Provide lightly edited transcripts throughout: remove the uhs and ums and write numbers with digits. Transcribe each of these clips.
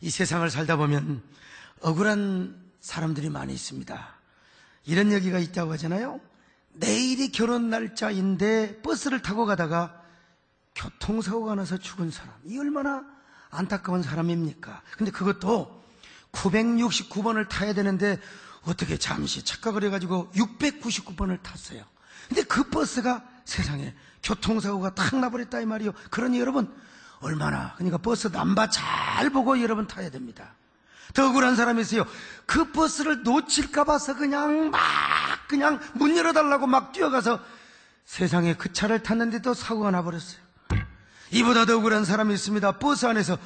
이 세상을 살다 보면 억울한 사람들이 많이 있습니다. 이런 얘기가 있다고 하잖아요. 내일이 결혼 날짜인데 버스를 타고 가다가 교통사고가 나서 죽은 사람, 이 얼마나 안타까운 사람입니까? 근데 그것도 969번을 타야 되는데 어떻게 잠시 착각을 해가지고 699번을 탔어요. 근데 그 버스가 세상에 교통사고가 탁 나버렸다 이 말이요. 그러니 여러분 얼마나, 그러니까 버스 남바 잘 보고 여러분 타야 됩니다. 더 억울한 사람이 있어요. 그 버스를 놓칠까 봐서 그냥 문 열어달라고 막 뛰어가서 세상에 그 차를 탔는데도 사고가 나버렸어요. 이보다 더 억울한 사람이 있습니다. 버스 안에서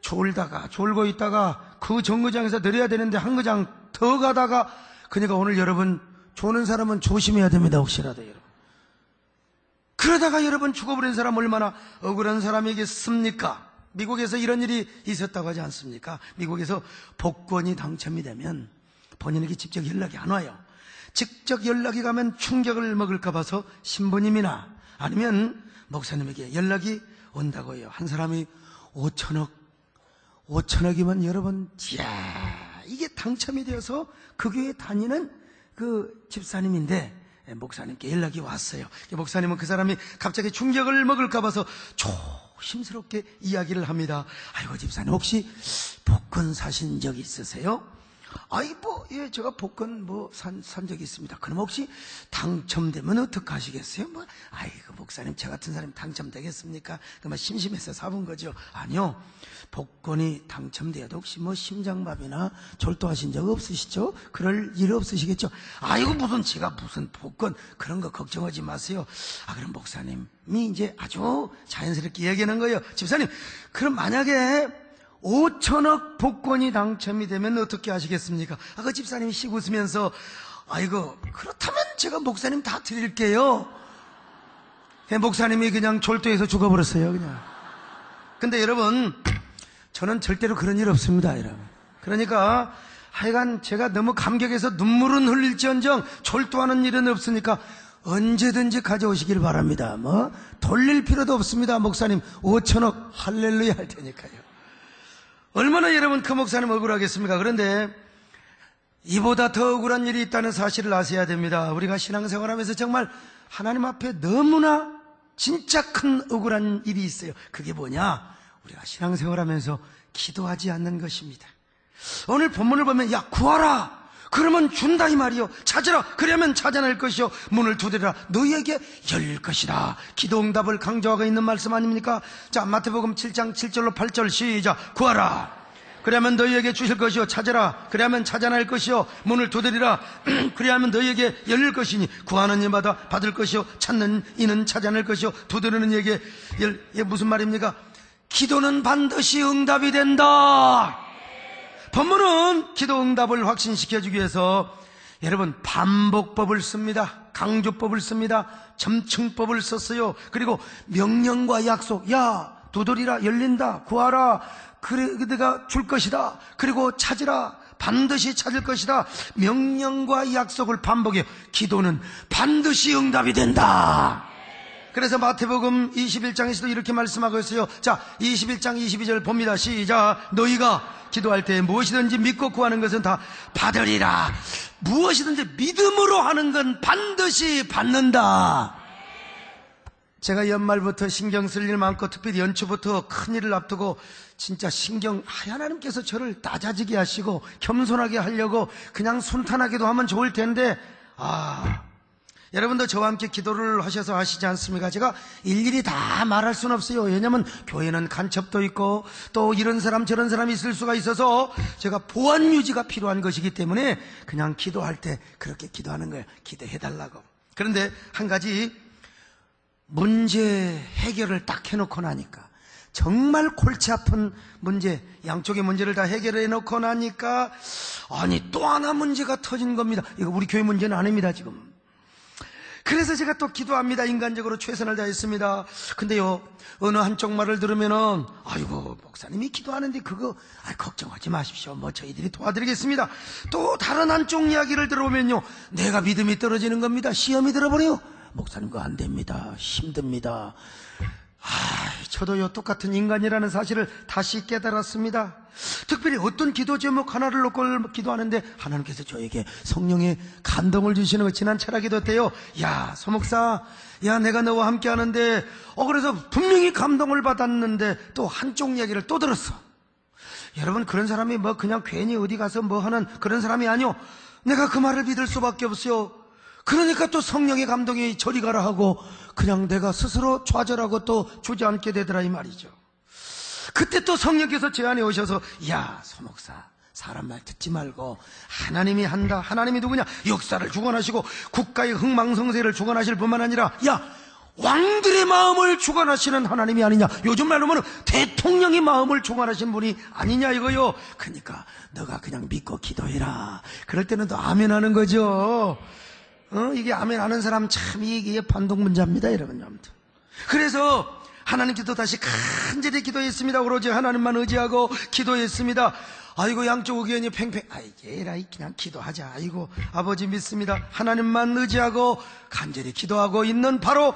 졸고 있다가 그 정거장에서 내려야 되는데 한 거장 더 가다가, 그러니까 오늘 여러분 조는 사람은 조심해야 됩니다. 혹시라도 여러분. 그러다가 여러분 죽어버린 사람 얼마나 억울한 사람이겠습니까? 미국에서 이런 일이 있었다고 하지 않습니까? 미국에서 복권이 당첨이 되면 본인에게 직접 연락이 안 와요. 직접 연락이 가면 충격을 먹을까 봐서 신부님이나 아니면 목사님에게 연락이 온다고요. 한 사람이 5천억이면 여러분, 이야, 이게 당첨이 되어서 그 교회 다니는 그 집사님인데 목사님께 연락이 왔어요. 목사님은 그 사람이 갑자기 충격을 먹을까 봐서 조심스럽게 이야기를 합니다. 아이고 집사님, 혹시 복권 사신 적 있으세요? 예, 제가 복권 산 적이 있습니다. 그럼 혹시 당첨되면 어떡하시겠어요? 아이고 목사님, 저 같은 사람이 당첨되겠습니까? 그만 심심해서 사본 거죠. 아니요, 복권이 당첨되어도 혹시 심장마비나 졸도하신 적 없으시죠? 그럴 일 없으시겠죠? 아이고 제가 무슨 복권 그런 거 걱정하지 마세요. 그럼 목사님이 이제 아주 자연스럽게 얘기하는 거예요. 집사님, 그럼 만약에 5천억 복권이 당첨이 되면 어떻게 하시겠습니까? 그 집사님이 씩 웃으면서, 아이고 그렇다면 제가 목사님 다 드릴게요. 목사님이 그냥 졸도해서 죽어버렸어요 그냥. 근데 여러분, 저는 절대로 그런 일 없습니다 여러분. 그러니까 하여간 제가 너무 감격해서 눈물은 흘릴지언정 졸도하는 일은 없으니까 언제든지 가져오시길 바랍니다. 돌릴 필요도 없습니다. 목사님 5천억 할렐루야 할 테니까요. 얼마나 여러분 그 목사님 억울하겠습니까? 그런데 이보다 더 억울한 일이 있다는 사실을 아셔야 됩니다. 우리가 신앙생활하면서 정말 하나님 앞에 너무나 진짜 큰 억울한 일이 있어요. 그게 뭐냐? 우리가 신앙생활하면서 기도하지 않는 것입니다. 오늘 본문을 보면, 야 구하라 그러면 준다 이 말이요, 찾으라 그러면 찾아낼 것이요, 문을 두드리라 너희에게 열릴 것이다. 기도응답을 강조하고 있는 말씀 아닙니까? 자, 마태복음 7장 7절로 8절 시작. 구하라 그러면 너희에게 주실 것이요, 찾으라 그러면 찾아낼 것이요, 문을 두드리라 그리하면 너희에게 열릴 것이니 구하는 이마다 받을 것이요, 찾는 이는 찾아낼 것이요, 두드리는 이에게 이게 무슨 말입니까? 기도는 반드시 응답이 된다. 본문은 기도 응답을 확신시켜주기 위해서 여러분 반복법을 씁니다. 강조법을 씁니다. 점층법을 썼어요. 그리고 명령과 약속, 야 두드리라 열린다, 구하라 그래 내가 줄 것이다, 그리고 찾으라 반드시 찾을 것이다. 명령과 약속을 반복해요. 기도는 반드시 응답이 된다. 그래서 마태복음 21장에서도 이렇게 말씀하고 있어요. 자, 21장 22절 봅니다. 시작. 너희가 기도할 때 무엇이든지 믿고 구하는 것은 다 받으리라. 무엇이든지 믿음으로 하는 건 반드시 받는다. 제가 연말부터 신경 쓸 일 많고 특별히 연초부터 큰일을 앞두고 진짜 하나님께서 저를 낮아지게 하시고 겸손하게 하려고 그냥 순탄하게도 하면 좋을 텐데, 여러분도 저와 함께 기도를 하셔서 아시지 않습니까? 제가 일일이 다 말할 수는 없어요. 왜냐하면 교회는 간첩도 있고 또 이런 사람 저런 사람이 있을 수가 있어서 제가 보안 유지가 필요한 것이기 때문에 그냥 기도할 때 그렇게 기도하는 거예요. 기도해달라고. 그런데 한 가지 문제 해결을 딱 해놓고 나니까, 정말 골치 아픈 문제, 양쪽의 문제를 다 해결해 놓고 나니까 또 하나 문제가 터진 겁니다. 이거 우리 교회 문제는 아닙니다 지금. 그래서 제가 또 기도합니다. 인간적으로 최선을 다했습니다. 근데요, 어느 한쪽 말을 들으면은, 아이고 목사님이 기도하는데 그거 걱정하지 마십시오, 저희들이 도와드리겠습니다. 또 다른 한쪽 이야기를 들어보면요, 내가 믿음이 떨어지는 겁니다. 시험이 들어버려요. 목사님 그거 안 됩니다, 힘듭니다. 저도요 똑같은 인간이라는 사실을 다시 깨달았습니다. 특별히 어떤 기도 제목 하나를 놓고 기도하는데 하나님께서 저에게 성령의 감동을 주시는 거. 지난 철학 기도 때요, 야 소목사, 야 내가 너와 함께 하는데 그래서 분명히 감동을 받았는데 또 한쪽 이야기를 또 들었어. 여러분, 그런 사람이 뭐 그냥 괜히 어디 가서 뭐 하는 그런 사람이 아니요, 내가 그 말을 믿을 수밖에 없어요. 그러니까 또 성령의 감동이 저리 가라 하고 그냥 내가 스스로 좌절하고 또 주저앉게 되더라 이 말이죠. 그때 또 성령께서 제 안에 오셔서, 야 소목사, 사람 말 듣지 말고 하나님이 한다. 하나님이 누구냐? 역사를 주관하시고 국가의 흥망성쇠를 주관하실 뿐만 아니라 왕들의 마음을 주관하시는 하나님이 아니냐. 요즘 말로 하면 대통령의 마음을 주관하신 분이 아니냐 이거요. 그러니까 너가 그냥 믿고 기도해라. 그럴 때는 또 아멘 하는 거죠. 이게 아멘 하는 사람 참 이게 반동문자입니다, 여러분. 아무튼 그래서 하나님께도 다시 간절히 기도했습니다. 오로지 하나님만 의지하고 기도했습니다. 아이고 양쪽 의견이 팽팽. 에라이 그냥 기도하자. 아이고 아버지 믿습니다. 하나님만 의지하고 간절히 기도하고 있는 바로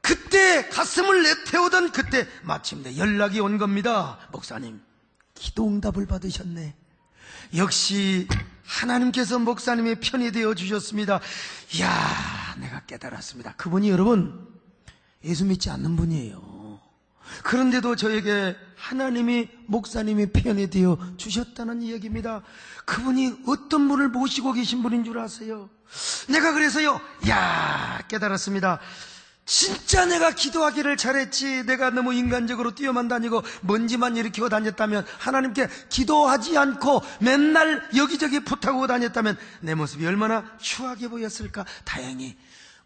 그때, 가슴을 내태우던 그때 마침내 연락이 온 겁니다. 목사님, 기도 응답을 받으셨네. 역시 하나님께서 목사님의 편이 되어 주셨습니다. 이야, 내가 깨달았습니다. 그분이 여러분 예수 믿지 않는 분이에요. 그런데도 저에게 하나님이 목사님의 편이 되어 주셨다는 이야기입니다. 그분이 어떤 분을 모시고 계신 분인 줄 아세요? 내가 그래서요, 깨달았습니다. 진짜 내가 기도하기를 잘했지. 내가 너무 인간적으로 뛰어만 다니고 먼지만 일으키고 다녔다면, 하나님께 기도하지 않고 맨날 여기저기 부탁하고 다녔다면 내 모습이 얼마나 추하게 보였을까. 다행히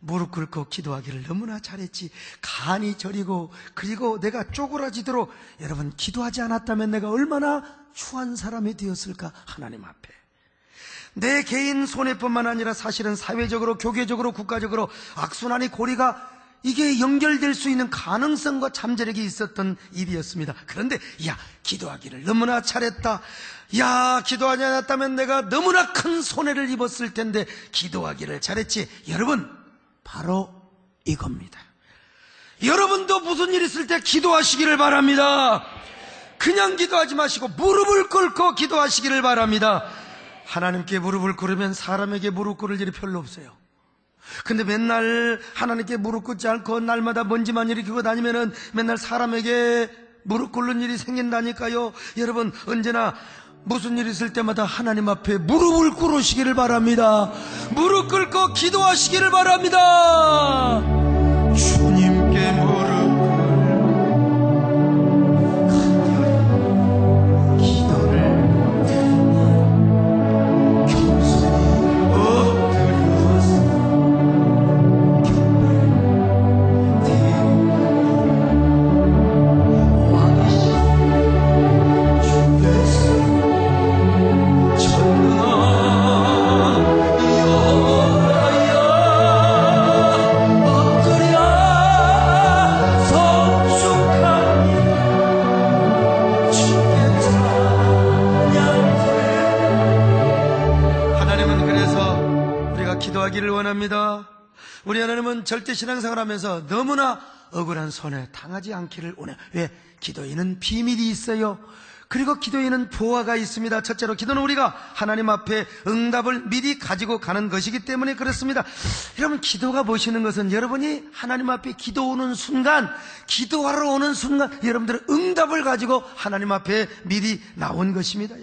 무릎 꿇고 기도하기를 너무나 잘했지. 간이 저리고 그리고 내가 쪼그라지도록, 여러분, 기도하지 않았다면 내가 얼마나 추한 사람이 되었을까. 하나님 앞에 내 개인 손해뿐만 아니라 사실은 사회적으로, 교계적으로, 국가적으로 악순환의 고리가 이게 연결될 수 있는 가능성과 잠재력이 있었던 일이었습니다. 그런데 기도하기를 너무나 잘했다. 기도하지 않았다면 내가 너무나 큰 손해를 입었을 텐데 기도하기를 잘했지. 여러분, 바로 이겁니다. 여러분도 무슨 일 있을 때 기도하시기를 바랍니다. 그냥 기도하지 마시고 무릎을 꿇고 기도하시기를 바랍니다. 하나님께 무릎을 꿇으면 사람에게 무릎 꿇을 일이 별로 없어요. 근데 맨날 하나님께 무릎 꿇지 않고 날마다 먼지만 일으키고 다니면은 맨날 사람에게 무릎 꿇는 일이 생긴다니까요. 여러분, 언제나 무슨 일 있을 때마다 하나님 앞에 무릎을 꿇으시기를 바랍니다. 무릎 꿇고 기도하시기를 바랍니다. 주님께 무릎 기도하기를 원합니다. 우리 하나님은 절대 신앙생활 하면서 너무나 억울한 손해 당하지 않기를 원해요. 왜? 기도에는 비밀이 있어요. 그리고 기도에는 보화가 있습니다. 첫째로, 기도는 우리가 하나님 앞에 응답을 미리 가지고 가는 것이기 때문에 그렇습니다. 여러분, 기도가 보시는 것은 여러분이 하나님 앞에 기도 오는 순간, 기도하러 오는 순간 여러분들은 응답을 가지고 하나님 앞에 미리 나온 것입니다.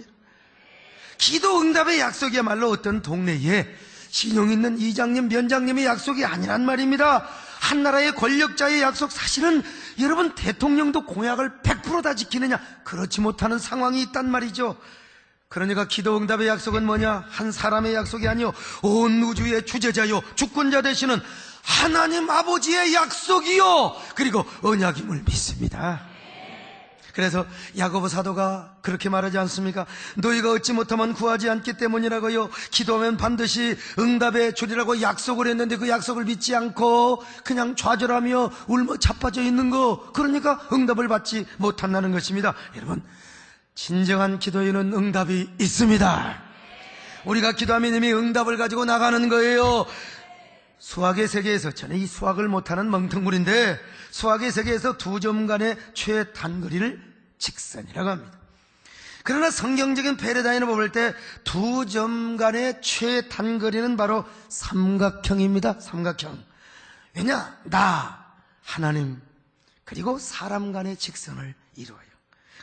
기도 응답의 약속이야말로 어떤 동네에 신용 있는 이장님, 면장님의 약속이 아니란 말입니다. 한 나라의 권력자의 약속, 사실은 여러분 대통령도 공약을 100% 다 지키느냐, 그렇지 못하는 상황이 있단 말이죠. 그러니까 기도 응답의 약속은 뭐냐? 한 사람의 약속이 아니요, 온 우주의 주재자요, 주권자 되시는 하나님 아버지의 약속이요, 그리고 언약임을 믿습니다. 그래서 야고보 사도가 그렇게 말하지 않습니까? 너희가 얻지 못하면 구하지 않기 때문이라고요. 기도하면 반드시 응답해 주리라고 약속을 했는데 그 약속을 믿지 않고 그냥 좌절하며 울며 자빠져 있는 거, 그러니까 응답을 받지 못한다는 것입니다. 여러분, 진정한 기도에는 응답이 있습니다. 우리가 기도하면 이미 응답을 가지고 나가는 거예요. 수학의 세계에서, 저는 이 수학을 못하는 멍텅구리인데, 수학의 세계에서 두 점 간의 최단거리를 직선이라고 합니다. 그러나 성경적인 패러다임을 볼 때 두 점 간의 최단거리는 바로 삼각형입니다. 삼각형. 왜냐? 나, 하나님, 그리고 사람 간의 직선을 이루어요.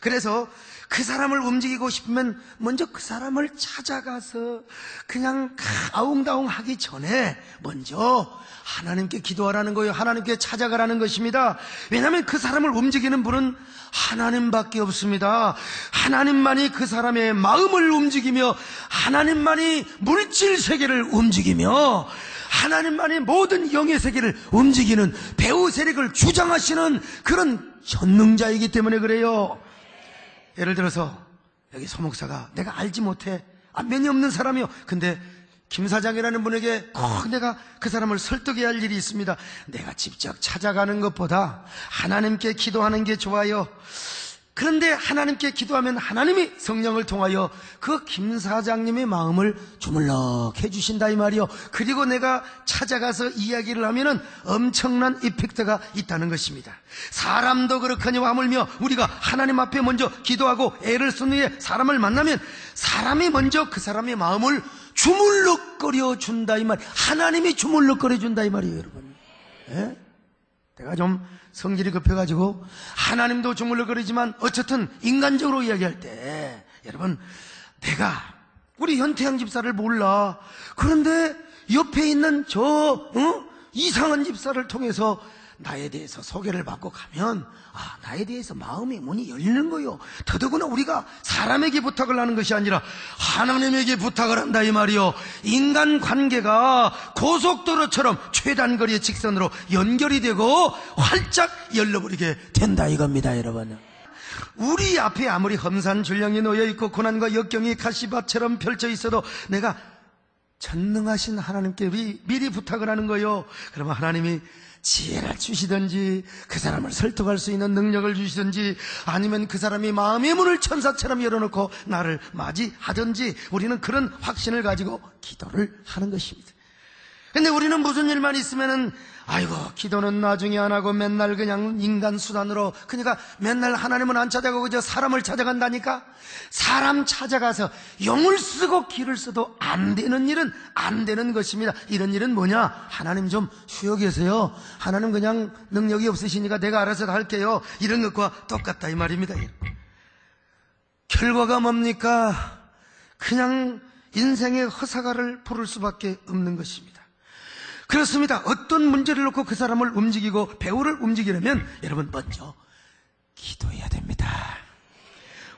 그래서 그 사람을 움직이고 싶으면 먼저 그 사람을 찾아가서 그냥 아웅다웅 하기 전에 먼저 하나님께 기도하라는 거예요. 하나님께 찾아가라는 것입니다. 왜냐하면 그 사람을 움직이는 분은 하나님밖에 없습니다. 하나님만이 그 사람의 마음을 움직이며, 하나님만이 물질 세계를 움직이며, 하나님만이 모든 영의 세계를 움직이는 배후 세력을 주장하시는 그런 전능자이기 때문에 그래요. 예를 들어서 여기 소목사가 내가 알지 못해, 안면이 없는 사람이요. 근데 김 사장이라는 분에게 꼭 내가 그 사람을 설득해야 할 일이 있습니다. 내가 직접 찾아가는 것보다 하나님께 기도하는 게 좋아요. 그런데 하나님께 기도하면 하나님이 성령을 통하여 그 김 사장님의 마음을 주물럭 해주신다 이 말이요. 그리고 내가 찾아가서 이야기를 하면은 엄청난 이펙트가 있다는 것입니다. 사람도 그렇거니와 하물며 우리가 하나님 앞에 먼저 기도하고 애를 쓴 후에 사람을 만나면 사람이 먼저 그 사람의 마음을 주물럭거려 준다 이 말. 하나님이 주물럭거려 준다 이 말이에요, 여러분. 예? 내가 좀 성질이 급해가지고 하나님도 주물럭거리지만 어쨌든 인간적으로 이야기할 때, 여러분, 내가 우리 현태양 집사를 몰라. 그런데 옆에 있는 이상한 집사를 통해서 나에 대해서 소개를 받고 가면 나에 대해서 마음의 문이 열리는 거요. 더더구나 우리가 사람에게 부탁을 하는 것이 아니라 하나님에게 부탁을 한다 이 말이요. 인간관계가 고속도로처럼 최단거리의 직선으로 연결이 되고 활짝 열려버리게 된다 이겁니다, 여러분. 우리 앞에 아무리 험산줄령이 놓여있고 고난과 역경이 가시밭처럼 펼쳐 있어도 내가 전능하신 하나님께 미리 부탁을 하는 거요. 그러면 하나님이 지혜를 주시든지 그 사람을 설득할 수 있는 능력을 주시든지 아니면 그 사람이 마음의 문을 천사처럼 열어놓고 나를 맞이하든지 우리는 그런 확신을 가지고 기도를 하는 것입니다. 근데 우리는 무슨 일만 있으면은 아이고 기도는 나중에 안 하고 맨날 그냥 인간 수단으로, 그러니까 맨날 하나님은 안 찾아가고 그저 사람을 찾아간다니까. 사람 찾아가서 영을 쓰고 길을 써도 안 되는 일은 안 되는 것입니다. 이런 일은 뭐냐? 하나님 좀 쉬어 계세요. 하나님 그냥 능력이 없으시니까 내가 알아서 다 할게요. 이런 것과 똑같다 이 말입니다. 결과가 뭡니까? 그냥 인생의 허사가를 부를 수밖에 없는 것입니다. 그렇습니다. 어떤 문제를 놓고 그 사람을 움직이고 배우를 움직이려면 여러분 먼저 기도해야 됩니다.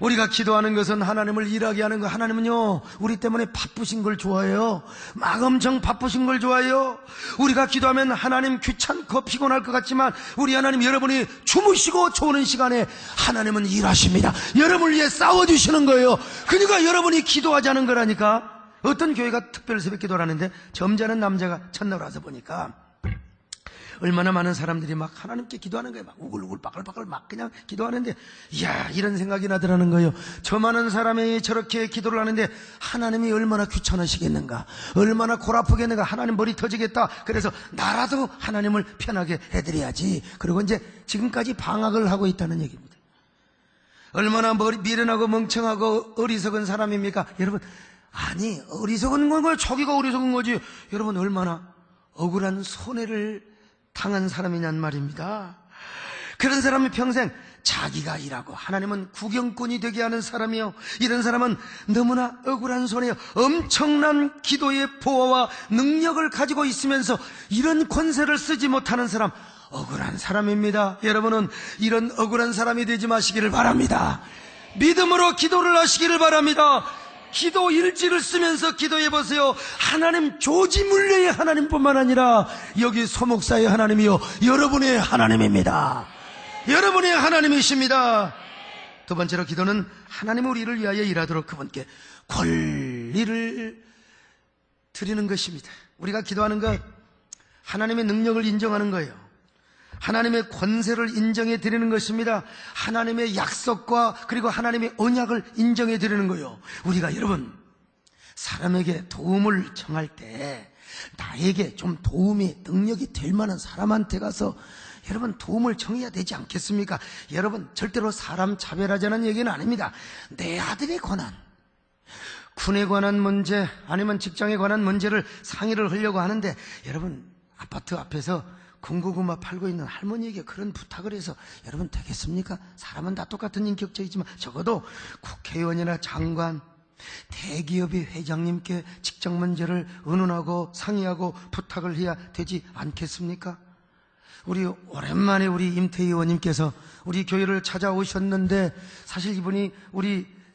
우리가 기도하는 것은 하나님을 일하게 하는 거. 하나님은요 우리 때문에 바쁘신 걸 좋아해요. 막 엄청 바쁘신 걸 좋아해요. 우리가 기도하면 하나님 귀찮고 피곤할 것 같지만 우리 하나님, 여러분이 주무시고 좋은 시간에 하나님은 일하십니다. 여러분을 위해 싸워주시는 거예요. 그러니까 여러분이 기도하자는 거라니까. 어떤 교회가 특별 새벽 기도를 하는데 점잖은 남자가 첫날 와서 보니까 얼마나 많은 사람들이 막 하나님께 기도하는 거예요. 막 우글우글 빠글빠글 막 그냥 기도하는데, 이야, 이런 생각이 나더라는 거예요. 저 많은 사람이 저렇게 기도를 하는데 하나님이 얼마나 귀찮으시겠는가, 얼마나 골 아프겠는가, 하나님 머리 터지겠다. 그래서 나라도 하나님을 편하게 해드려야지. 그리고 이제 지금까지 방학을 하고 있다는 얘기입니다. 얼마나 미련하고 멍청하고 어리석은 사람입니까? 여러분, 아니, 어리석은 건 거야. 자기가 어리석은 거지. 여러분, 얼마나 억울한 손해를 당한 사람이냔 말입니다. 그런 사람이 평생 자기가 일하고 하나님은 구경꾼이 되게 하는 사람이요. 이런 사람은 너무나 억울한 손해요. 엄청난 기도의 보호와 능력을 가지고 있으면서 이런 권세를 쓰지 못하는 사람, 억울한 사람입니다. 여러분은 이런 억울한 사람이 되지 마시기를 바랍니다. 믿음으로 기도를 하시기를 바랍니다. 기도 일지를 쓰면서 기도해 보세요. 하나님, 조지물려의 하나님뿐만 아니라 여기 소목사의 하나님이요, 여러분의 하나님입니다. 여러분의 하나님이십니다. 두 번째로, 기도는 하나님 우리를 위하여 일하도록 그분께 권리를 드리는 것입니다. 우리가 기도하는 것, 하나님의 능력을 인정하는 거예요. 하나님의 권세를 인정해 드리는 것입니다. 하나님의 약속과 그리고 하나님의 언약을 인정해 드리는 거예요. 우리가 여러분, 사람에게 도움을 청할 때 나에게 좀 도움이, 능력이 될 만한 사람한테 가서 여러분 도움을 청해야 되지 않겠습니까? 여러분 절대로 사람 차별하자는 얘기는 아닙니다. 내 아들의 권한, 군에 관한 문제 아니면 직장에 관한 문제를 상의를 하려고 하는데 여러분 아파트 앞에서 군고구마 팔고 있는 할머니에게 그런 부탁을 해서 여러분 되겠습니까? 사람은 다 똑같은 인격체이지만 적어도 국회의원이나 장관, 대기업의 회장님께 직장 문제를 의논하고 상의하고 부탁을 해야 되지 않겠습니까? 우리 오랜만에 우리 임태 의원님께서 우리 교회를 찾아오셨는데 사실 이분이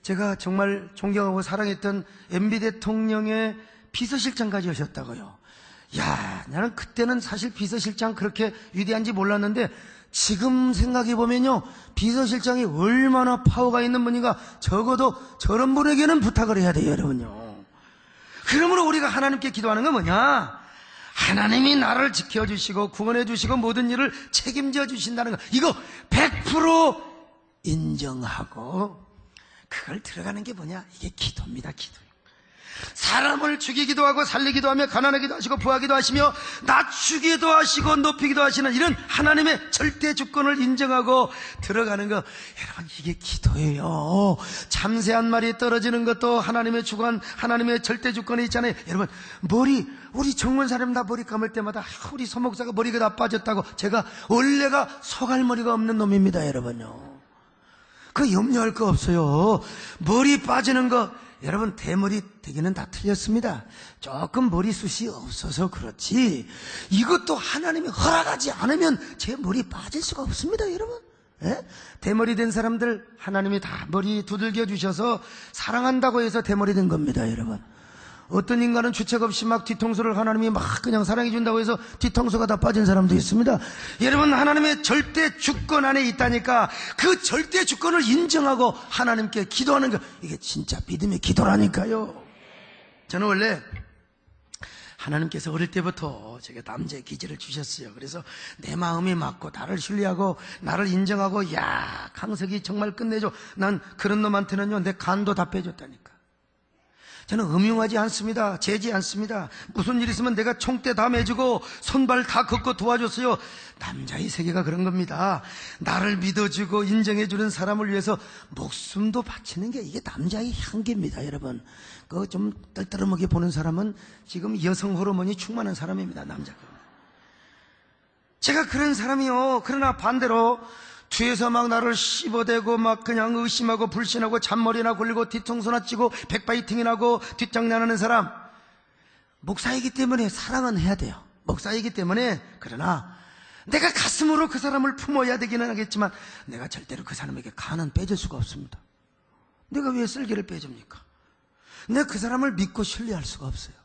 제가 정말 존경하고 사랑했던 MB 대통령의 비서실장까지 하셨다고요. 야, 나는 그때는 사실 비서실장 그렇게 위대한지 몰랐는데 지금 생각해보면요, 비서실장이 얼마나 파워가 있는 분인가. 적어도 저런 분에게는 부탁을 해야 돼요, 여러분요. 그러므로 우리가 하나님께 기도하는 건 뭐냐? 하나님이 나를 지켜주시고 구원해주시고 모든 일을 책임져 주신다는 거, 이거 100% 인정하고 그걸 들어가는 게 뭐냐? 이게 기도입니다. 기도요. 사람을 죽이기도 하고 살리기도 하며 가난하기도 하시고 부하기도 하시며 낮추기도 하시고 높이기도 하시는 이런 하나님의 절대 주권을 인정하고 들어가는 거, 여러분 이게 기도예요. 잠새 한 마리 떨어지는 것도 하나님의 주권, 하나님의 절대 주권에 있잖아요. 여러분 우리 정문 사람 다 머리 감을 때마다 우리 소목사가 머리가 다 빠졌다고, 제가 원래가 소갈머리가 없는 놈입니다. 여러분요, 그 염려할 거 없어요. 머리 빠지는 거, 여러분 대머리 되기는 다 틀렸습니다. 조금 머리숱이 없어서 그렇지 이것도 하나님이 허락하지 않으면 제 머리 빠질 수가 없습니다. 여러분, 예? 대머리 된 사람들 하나님이 다 머리 두들겨 주셔서 사랑한다고 해서 대머리 된 겁니다. 여러분, 어떤 인간은 주책 없이 막 뒤통수를 하나님이 막 그냥 사랑해 준다고 해서 뒤통수가 다 빠진 사람도 있습니다. 여러분, 하나님의 절대 주권 안에 있다니까 그 절대 주권을 인정하고 하나님께 기도하는 거, 이게 진짜 믿음의 기도라니까요. 저는 원래 하나님께서 어릴 때부터 제게 남자의 기질을 주셨어요. 그래서 내 마음이 맞고 나를 신뢰하고 나를 인정하고, 야, 강석이 정말 끝내줘, 난 그런 놈한테는요 내 간도 다 빼줬다니까. 저는 음흉하지 않습니다. 재지 않습니다. 무슨 일 있으면 내가 총대 다 매주고 손발 다 걷고 도와줬어요. 남자의 세계가 그런 겁니다. 나를 믿어주고 인정해주는 사람을 위해서 목숨도 바치는 게 이게 남자의 향기입니다. 여러분, 그거 좀 떨떠름하게 보는 사람은 지금 여성 호르몬이 충만한 사람입니다. 남자가. 제가 그런 사람이요. 그러나 반대로 뒤에서 막 나를 씹어대고 막 그냥 의심하고 불신하고 잔머리나 굴리고 뒤통수나 찌고 백바이팅이나 하고 뒷장난하는 사람, 목사이기 때문에 사랑은 해야 돼요. 목사이기 때문에. 그러나 내가 가슴으로 그 사람을 품어야 되기는 하겠지만 내가 절대로 그 사람에게 간은 빼줄 수가 없습니다. 내가 왜 쓸개를 빼줍니까? 내가 그 사람을 믿고 신뢰할 수가 없어요.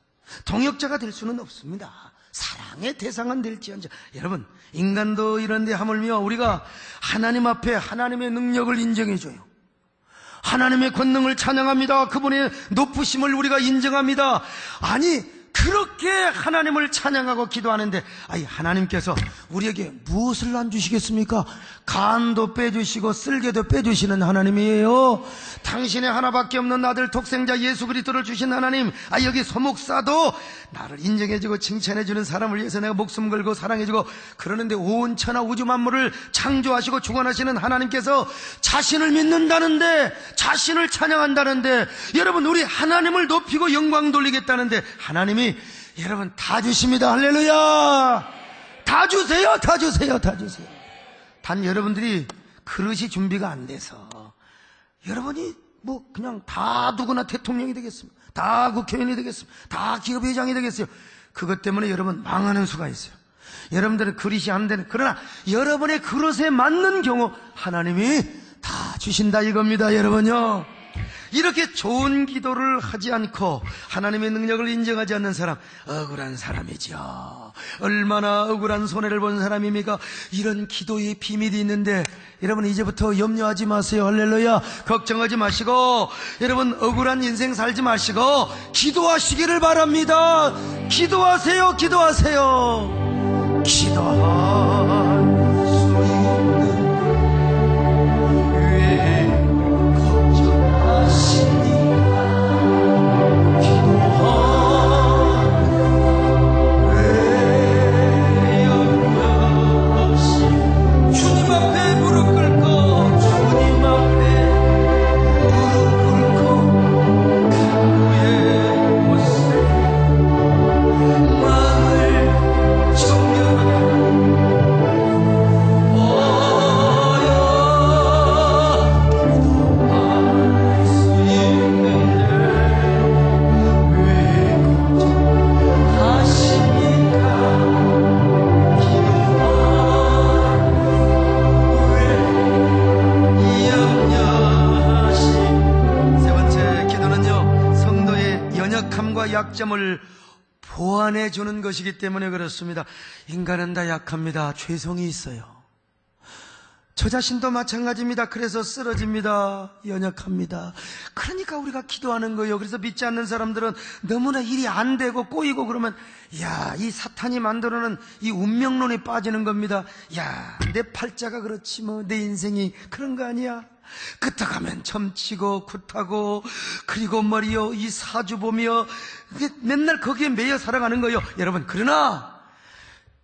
동역자가 될 수는 없습니다. 사랑의 대상은 될지언정. 여러분, 인간도 이런데 하물며 우리가 하나님 앞에 하나님의 능력을 인정해줘요. 하나님의 권능을 찬양합니다. 그분의 높으심을 우리가 인정합니다. 아니, 그렇게 하나님을 찬양하고 기도하는데, 아니, 하나님께서 우리에게 무엇을 안 주시겠습니까? 간도 빼주시고 쓸개도 빼주시는 하나님이에요. 당신의 하나밖에 없는 아들 독생자 예수 그리스도를 주신 하나님. 아, 여기 소목사도 나를 인정해주고 칭찬해주는 사람을 위해서 내가 목숨 걸고 사랑해주고 그러는데, 온 천하 우주 만물을 창조하시고 주관하시는 하나님께서 자신을 믿는다는데, 자신을 찬양한다는데, 여러분, 우리 하나님을 높이고 영광 돌리겠다는데 하나님이 여러분 다 주십니다. 할렐루야. 다 주세요. 다 주세요. 다 주세요. 단 여러분들이 그릇이 준비가 안 돼서 여러분이 뭐 그냥 다 누구나 대통령이 되겠습니다. 다 국회의원이 되겠습니다. 다 기업회장이 되겠어요. 그것 때문에 여러분 망하는 수가 있어요. 여러분들은 그릇이 안 되는, 그러나 여러분의 그릇에 맞는 경우 하나님이 다 주신다 이겁니다. 여러분요, 이렇게 좋은 기도를 하지 않고 하나님의 능력을 인정하지 않는 사람, 억울한 사람이죠. 얼마나 억울한 손해를 본 사람입니까? 이런 기도의 비밀이 있는데 여러분 이제부터 염려하지 마세요. 할렐루야. 걱정하지 마시고 여러분 억울한 인생 살지 마시고 기도하시기를 바랍니다. 기도하세요. 기도하세요. 기도할 수 있는 우리가 약점을 보완해 주는 것이기 때문에 그렇습니다. 인간은 다 약합니다. 죄성이 있어요. 저 자신도 마찬가지입니다. 그래서 쓰러집니다. 연약합니다. 그러니까 우리가 기도하는 거예요. 그래서 믿지 않는 사람들은 너무나 일이 안 되고 꼬이고 그러면 이 사탄이 만들어놓은 이 운명론에 빠지는 겁니다. 내 팔자가 그렇지 뭐 내 인생이 그런 거 아니야. 끄떡하면 점치고 굿하고 그리고 말이요 이 사주 보며 맨날 거기에 매여 살아가는 거예요. 여러분, 그러나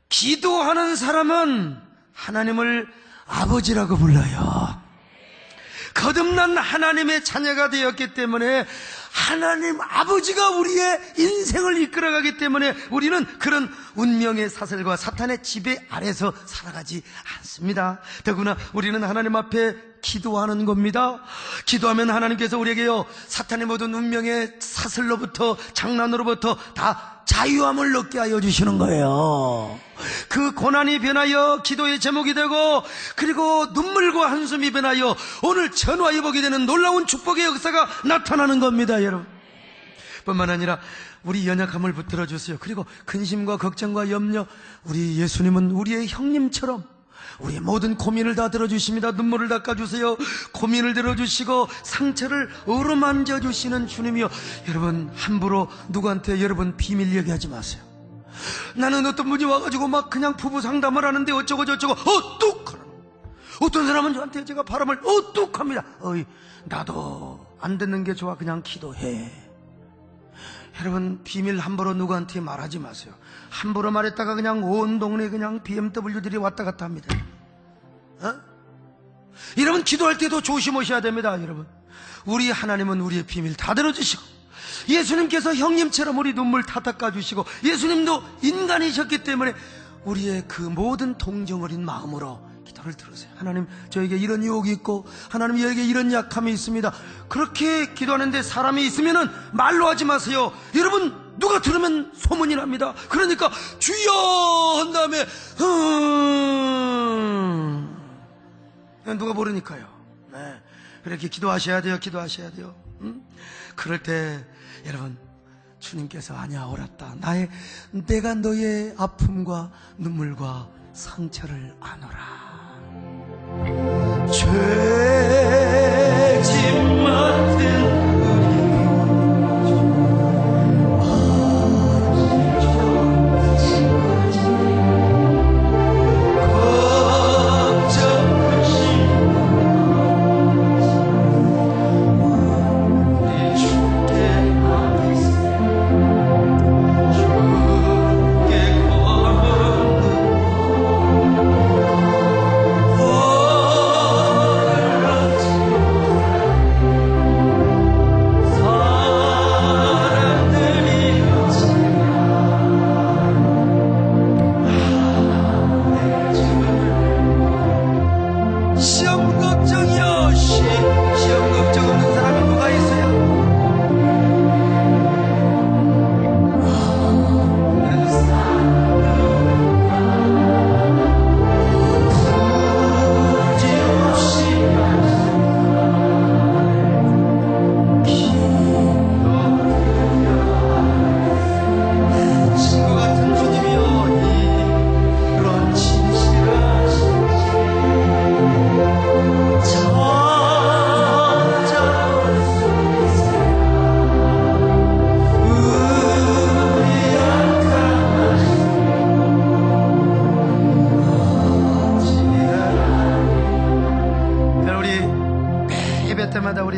기도하는 사람은 하나님을 아버지라고 불러요. 거듭난 하나님의 자녀가 되었기 때문에 하나님 아버지가 우리의 인생을 이끌어가기 때문에 우리는 그런 운명의 사슬과 사탄의 지배 아래서 살아가지 않습니다. 더구나 우리는 하나님 앞에 기도하는 겁니다. 기도하면 하나님께서 우리에게요 사탄의 모든 운명의 사슬로부터 장난으로부터 다 자유함을 얻게 하여 주시는 거예요. 그 고난이 변하여 기도의 제목이 되고 그리고 눈물과 한숨이 변하여 오늘 전화위복이 되는 놀라운 축복의 역사가 나타나는 겁니다. 여러분, 뿐만 아니라 우리 연약함을 붙들어 주세요. 그리고 근심과 걱정과 염려, 우리 예수님은 우리의 형님처럼 우리의 모든 고민을 다 들어주십니다. 눈물을 닦아주세요. 고민을 들어주시고 상처를 어루만져 주시는 주님이요. 여러분, 함부로 누구한테 여러분 비밀 얘기하지 마세요. 나는 어떤 분이 와가지고 막 그냥 부부 상담을 하는데 어쩌고 저쩌고 어떡하나. 어떤 사람은 저한테 제가 바람을 어떡합니다. 나도 안 듣는 게 좋아. 그냥 기도해. 여러분, 비밀 함부로 누구한테 말하지 마세요. 함부로 말했다가 그냥 온 동네 그냥 BMW들이 왔다 갔다 합니다. 여러분, 기도할 때도 조심하셔야 됩니다. 여러분, 우리 하나님은 우리의 비밀 다 들어주시고 예수님께서 형님처럼 우리 눈물 다 닦아주시고 예수님도 인간이셨기 때문에 우리의 그 모든 동정 어린 마음으로 기도를 들으세요. 하나님, 저에게 이런 유혹이 있고 하나님, 저에게 이런 약함이 있습니다. 그렇게 기도하는데 사람이 있으면은 말로 하지 마세요. 여러분, 누가 들으면 소문이 납니다. 그러니까 주여 한 다음에 누가 모르니까요. 그렇게 기도하셔야 돼요. 기도하셔야 돼요. 그럴 때 여러분, 주님께서 아니야, 옳았다. 내가 너의 아픔과 눈물과 상처를 안노라. 죄짐 맡은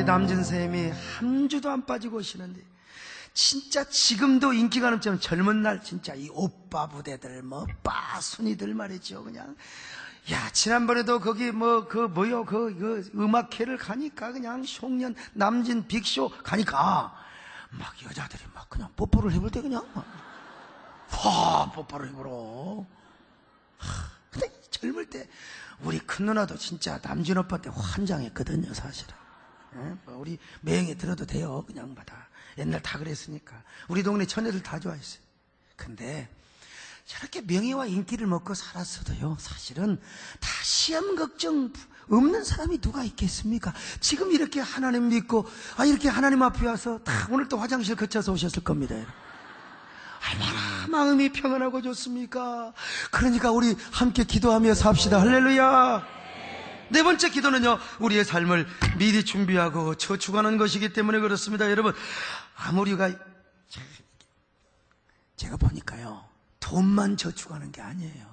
남진쌤이 한 주도 안 빠지고 오시는데 진짜 지금도 인기가 넘치는 젊은 날 진짜 이 오빠 부대들 뭐 빠순이들 말이죠. 그냥 지난번에도 거기 그 음악회를 가니까 그냥 송년 남진 빅쇼 가니까 막 여자들이 막 그냥 뽀뽀를 해볼 때 그냥 뽀뽀를 해보러. 근데 젊을 때 우리 큰 누나도 진짜 남진 오빠한테 환장했거든요, 사실은. 우리 매형에 들어도 돼요. 그냥 받아. 옛날 다 그랬으니까. 우리 동네 처녀들 다 좋아했어요. 근데 저렇게 명예와 인기를 먹고 살았어도요, 사실은 다 시험 걱정 없는 사람이 누가 있겠습니까? 지금 이렇게 하나님 믿고, 이렇게 하나님 앞에 와서 다 오늘 또 화장실 거쳐서 오셨을 겁니다. 얼마나 마음이 평안하고 좋습니까? 그러니까 우리 함께 기도하며 삽시다. 할렐루야. 네 번째 기도는요, 우리의 삶을 미리 준비하고 저축하는 것이기 때문에 그렇습니다. 여러분, 아무리가 제가 보니까요, 돈만 저축하는 게 아니에요.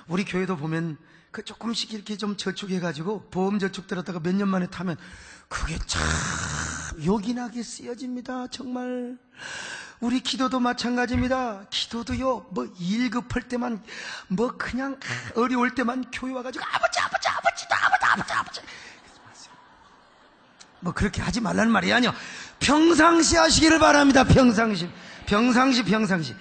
우리 교회도 보면 그 조금씩 이렇게 좀 저축해가지고 보험 저축 들었다가 몇 년 만에 타면 그게 참 요긴하게 쓰여집니다. 정말. 우리 기도도 마찬가지입니다. 기도도요, 뭐 일 급할 때만, 뭐 그냥 어려울 때만 교회 와가지고 아버지 뭐 그렇게 하지 말라는 말이 아니요, 평상시 하시기를 바랍니다. 평상시.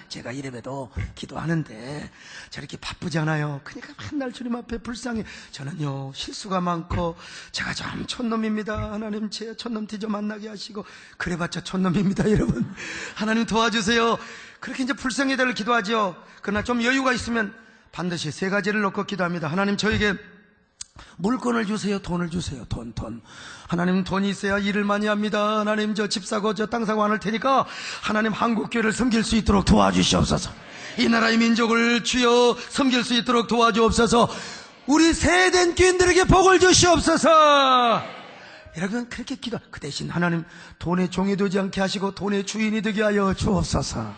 제가 이래봬도 기도하는데 저렇게 바쁘잖아요. 그러니까 맨날 주님 앞에 불쌍해. 저는요, 실수가 많고 제가 좀 촌놈입니다. 하나님, 제 촌놈 뒤져 만나게 하시고. 그래봤자 촌놈입니다, 여러분. 하나님 도와주세요. 그렇게 이제 불쌍해달라고 기도하죠. 그러나 좀 여유가 있으면 반드시 세 가지를 놓고 기도합니다. 하나님, 저에게 물건을 주세요. 돈을 주세요. 돈. 하나님, 돈이 있어야 일을 많이 합니다. 하나님, 저 집 사고 저 땅 사고 안 할 테니까 하나님, 한국교회를 섬길 수 있도록 도와주시옵소서. 이 나라의 민족을 주여 섬길 수 있도록 도와주옵소서. 우리 세된 교인들에게 복을 주시옵소서. 여러분, 그렇게 그 대신 하나님, 돈의 종이 되지 않게 하시고 돈의 주인이 되게 하여 주옵소서.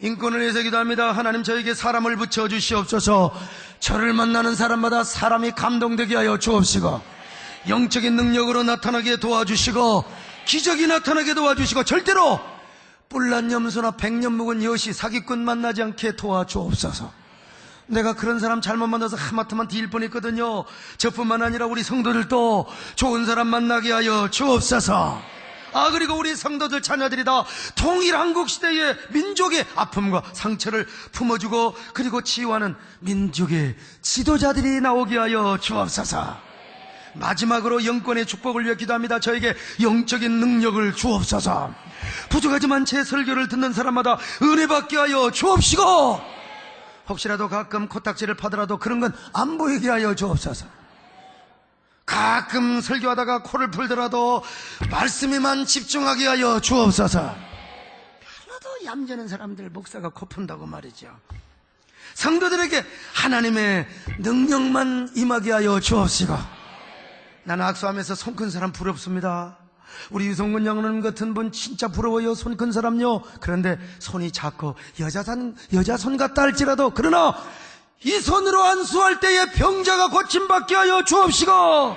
인권을 위해서 기도합니다. 하나님, 저에게 사람을 붙여주시옵소서. 저를 만나는 사람마다 사람이 감동되게 하여 주옵시고, 영적인 능력으로 나타나게 도와주시고, 기적이 나타나게 도와주시고, 절대로 뿔난 염소나 백년 묵은 여시 사기꾼 만나지 않게 도와주옵소서. 내가 그런 사람 잘못 만나서 하마터면 뒤일 뻔했거든요. 저뿐만 아니라 우리 성도들도 좋은 사람 만나게 하여 주옵소서. 그리고 우리 성도들 자녀들이 다 통일 한국 시대의 민족의 아픔과 상처를 품어주고, 그리고 치유하는 민족의 지도자들이 나오게 하여 주옵소서. 마지막으로 영권의 축복을 위해 기도합니다. 저에게 영적인 능력을 주옵소서. 부족하지만 제 설교를 듣는 사람마다 은혜 받게 하여 주옵시고, 혹시라도 가끔 코딱지를 파더라도 그런 건 안 보이게 하여 주옵소서. 가끔 설교하다가 코를 풀더라도 말씀에만 집중하게 하여 주옵소서. 별로도 얌전한 사람들 목사가 코 푼다고 말이죠. 성도들에게 하나님의 능력만 임하게 하여 주옵시고. 나는 악수하면서 손 큰 사람 부럽습니다. 우리 유성근 장로님 같은 분 진짜 부러워요. 손 큰 사람요. 그런데 손이 작고 여자 손 같다 할지라도, 그러나 이 손으로 안수할 때에 병자가 고침받게 하여 주옵시고,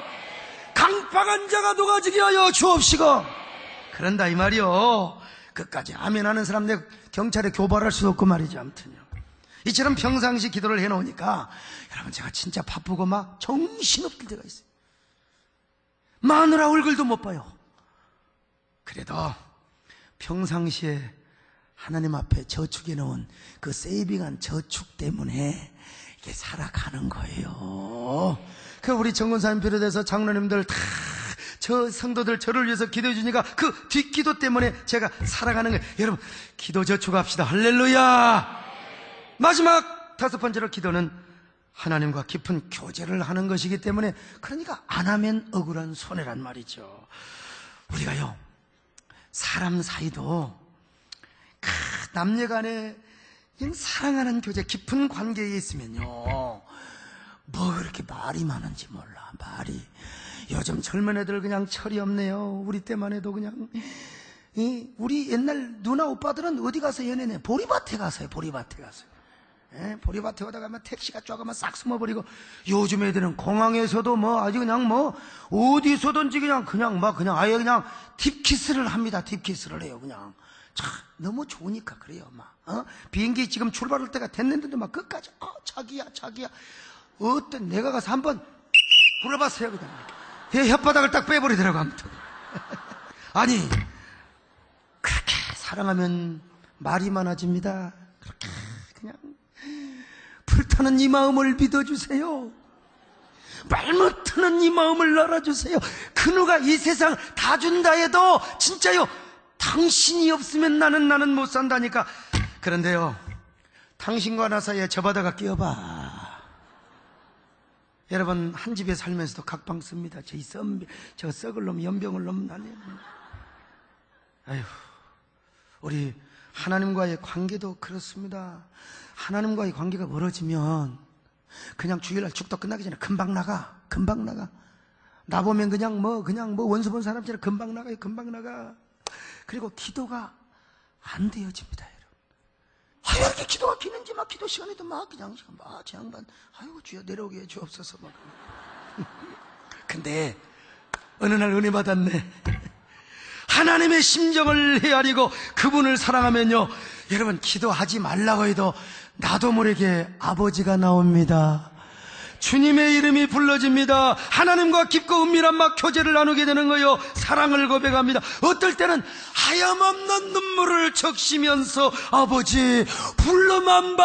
강팍한 자가 녹아지게 하여 주옵시고. 그런다 이 말이요. 끝까지 아멘 하는 사람 내 경찰에 교발할 수도 없고 말이죠. 아무튼요, 이처럼 평상시 기도를 해놓으니까 여러분, 제가 진짜 바쁘고 막 정신없을 때가 있어요. 마누라 얼굴도 못 봐요. 그래도 평상시에 하나님 앞에 저축해 놓은 그 세이빙한 저축 때문에 이게 살아가는 거예요. 그 우리 정권사님 비롯해서 장로님들 다 저 성도들 저를 위해서 기도해 주니까 그 뒷기도 때문에 제가 살아가는 거예요. 여러분, 기도 저축합시다. 할렐루야. 마지막 다섯 번째로, 기도는 하나님과 깊은 교제를 하는 것이기 때문에, 그러니까 안 하면 억울한 손해란 말이죠. 우리가요, 사람 사이도 남녀간에 사랑하는 교제, 깊은 관계에 있으면요, 뭐 그렇게 말이 많은지 몰라. 말이 요즘 젊은 애들 그냥 철이 없네요. 우리 때만 해도 그냥 우리 옛날 누나 오빠들은 어디 가서 연애네? 보리밭에 가서요. 보리밭에 보리밭에 오다가 막 택시가 쪼가면 싹 숨어버리고, 요즘 애들은 공항에서도 뭐 아주 그냥 뭐 어디서든지 그냥 아예 그냥 딥키스를 합니다. 딥키스를 해요. 그냥 참 너무 좋으니까 그래요. 비행기 지금 출발할 때가 됐는데도 막 끝까지 자기야 어떤 내가 가서 한번 불어봤어요. 그냥 혓바닥을 딱 빼버리더라고. 아무튼 아니, 그렇게 사랑하면 말이 많아집니다. 그렇게 그냥 불타는 이 마음을 믿어주세요. 말 못하는 이 마음을 알아주세요. 그 누가 이 세상 다 준다 해도 진짜요, 당신이 없으면 나는 못 산다니까. 그런데요, 당신과 나 사이에 저 바다가 끼어봐. 여러분, 한 집에 살면서도 각방 씁니다. 저 썩을 놈, 연병을 놈, 아휴, 우리 하나님과의 관계도 그렇습니다. 하나님과의 관계가 멀어지면 그냥 주일날 축도 끝나기 전에 금방 나가. 나 보면 그냥 뭐 원수 본 사람처럼 금방 나가. 그리고 기도가 안 되어집니다, 여러분. 왜 이렇게 기도가 기는지 막 기도 시간에도 막 그냥 제 양반, 아이고 주여 내려오게 해 주옵소서 막. 근데 어느 날 은혜 받았네. 하나님의 심정을 헤아리고 그분을 사랑하면요, 여러분, 기도하지 말라고 해도 나도 모르게 아버지가 나옵니다. 주님의 이름이 불러집니다. 하나님과 깊고 은밀한 막 교제를 나누게 되는 거요. 사랑을 고백합니다. 어떨 때는 하염없는 눈물을 적시면서 아버지 불러만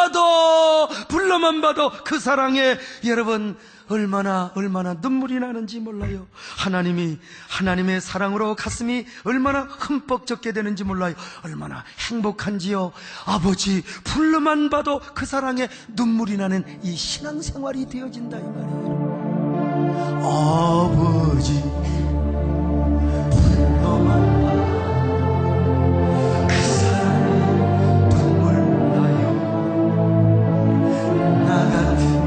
봐도 그 사랑에 여러분 얼마나 눈물이 나는지 몰라요. 하나님의 사랑으로 가슴이 얼마나 흠뻑 젖게 되는지 몰라요. 얼마나 행복한지요. 아버지 불러만 봐도 그 사랑에 눈물이 나는 이 신앙생활이 되어진다 이 말이에요. 아버지 불러만 봐도 그 사랑에 눈물 나요. 나 같은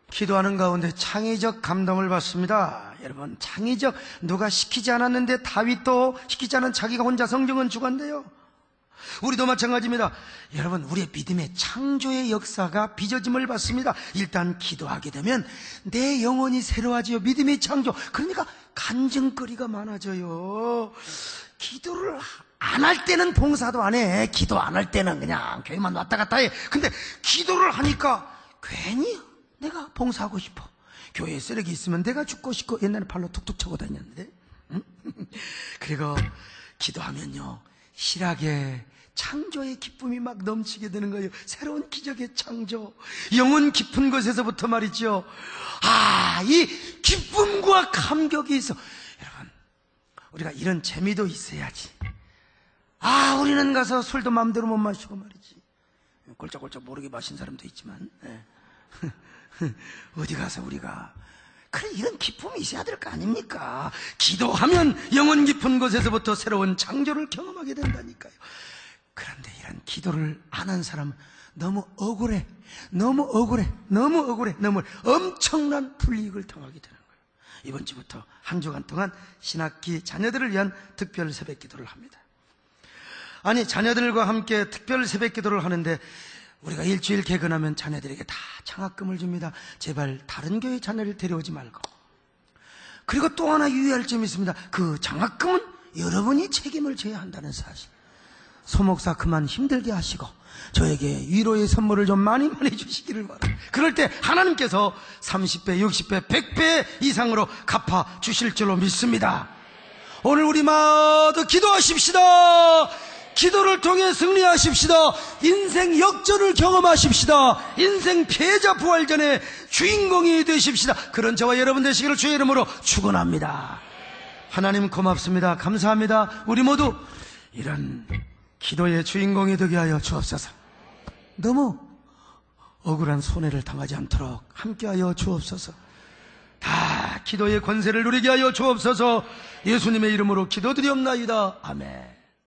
기도하는 가운데 창의적 감동을 받습니다. 여러분, 창의적, 누가 시키지 않았는데 다윗도 시키지 않은 자기가 혼자 성경은 주관돼요. 우리도 마찬가지입니다. 여러분, 우리의 믿음의 창조의 역사가 빚어짐을 받습니다. 일단 기도하게 되면 내 영혼이 새로워지요. 믿음의 창조. 그러니까 간증거리가 많아져요. 기도를 안 할 때는 봉사도 안 해. 기도 안 할 때는 그냥 교회만 왔다 갔다 해. 근데 기도를 하니까 괜히 내가 봉사하고 싶어. 교회에 쓰레기 있으면 내가 죽고 싶고, 옛날에 발로 툭툭 쳐고 다녔는데. 그리고 기도하면요, 실하게 창조의 기쁨이 막 넘치게 되는 거예요. 새로운 기적의 창조. 영혼 깊은 곳에서부터 말이죠. 이 기쁨과 감격이 있어. 여러분, 우리가 이런 재미도 있어야지. 우리는 가서 술도 마음대로 못 마시고 말이지. 꼴짝꼴짝 모르게 마신 사람도 있지만, 어디 가서 우리가 그래, 이런 기쁨이 있어야 될 거 아닙니까? 기도하면 영혼 깊은 곳에서부터 새로운 창조를 경험하게 된다니까요. 그런데 이런 기도를 안 한 사람은 너무 억울해. 너무 엄청난 불이익을 당하게 되는 거예요. 이번 주부터 한 주간 동안 신학기 자녀들을 위한 특별 새벽 기도를 합니다. 아니, 자녀들과 함께 특별 새벽 기도를 하는데 우리가 일주일 개근하면 자녀들에게 다 장학금을 줍니다. 제발 다른 교회 자녀를 데려오지 말고. 그리고 또 하나 유의할 점이 있습니다. 그 장학금은 여러분이 책임을 져야 한다는 사실. 소목사 그만 힘들게 하시고 저에게 위로의 선물을 좀 많이 주시기를 바랍니다. 그럴 때 하나님께서 30배, 60배, 100배 이상으로 갚아 주실 줄로 믿습니다. 오늘 우리 모두 기도하십시다. 기도를 통해 승리하십시다. 인생 역전을 경험하십시다. 인생 패자 부활전의 주인공이 되십시다. 그런 저와 여러분 되시기를 주의 이름으로 축원합니다. 하나님 고맙습니다. 감사합니다. 우리 모두 이런 기도의 주인공이 되게 하여 주옵소서. 너무 억울한 손해를 당하지 않도록 함께하여 주옵소서. 다 기도의 권세를 누리게 하여 주옵소서. 예수님의 이름으로 기도드리옵나이다. 아멘.